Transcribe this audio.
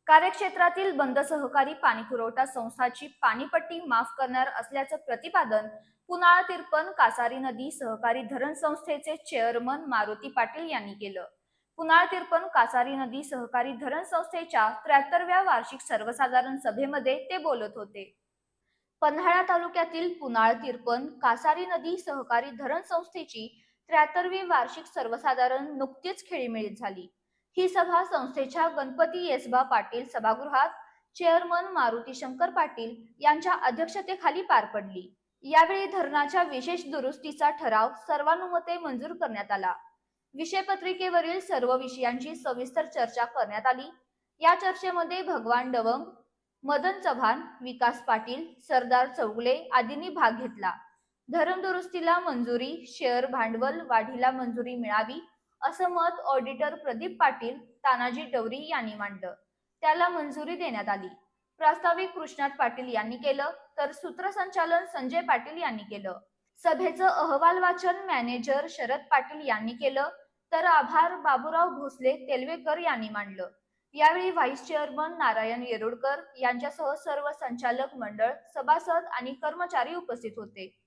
कार्यक्षेत्रातील बंद सहकारी पाणीपुरवठा संस्थाची पाणीपट्टी माफ करणार असल्याचं प्रतिपादन पुनाळ तिरपण कासारी नदी सहकारी धरण संस्थेचे चेअरमन मारुती पाटील यांनी केलं. पुनाळ तिरपण कासारी नदी सहकारी धरण संस्थेच्या 73व्या वार्षिक सर्वसाधारण सभेमध्ये ते बोलत होते. पन्हाळा तालुक्यातील पुनाळ तिरपण कासारी नदी सहकारी धरण संस्थेची 73वी वार्षिक सर्वसाधारण नुकतीच खेळीमेळीत झाली. ही सभा संस्थेच्या गणपती येसबा पाटील सभागृहात चेअरमन मारुती शंकर पाटील यांच्या अध्यक्षतेखाली पार पडली. यावेळी धरणाच्या विशेष दुरुस्तीचा ठराव सर्वानुमते मंजूर करण्यात आला. विषयपत्रिकेवरील सर्व विषयांची सविस्तर चर्चा करण्यात आली. या चर्चेमध्ये भगवान डवंग, मदन चव्हाण, विकास पाटील, सरदार चौगले आदींनी भाग घेतला. धरण दुरुस्तीला मंजुरी, शेअर भांडवल वाढीला मंजुरी मिळावी असं मत ऑडिटर प्रदीप पाटील, तानाजी डवरी यांनी मांडलं. त्याला मंजुरी देण्यात आली. प्रास्ताविक कृष्णात पाटील यांनी केलं, तर सूत्रसंचालन संजय पाटील यांनी केलं. सभेचं अहवाल वाचन मॅनेजर शरद पाटील यांनी केलं, तर आभार बाबूराव भोसले तेलवेकर यांनी मांडलं. यावेळी व्हाईस चेअरमन नारायण येरुडकर यांच्यासह सर्व संचालक मंडळ, सभासद आणि कर्मचारी उपस्थित होते.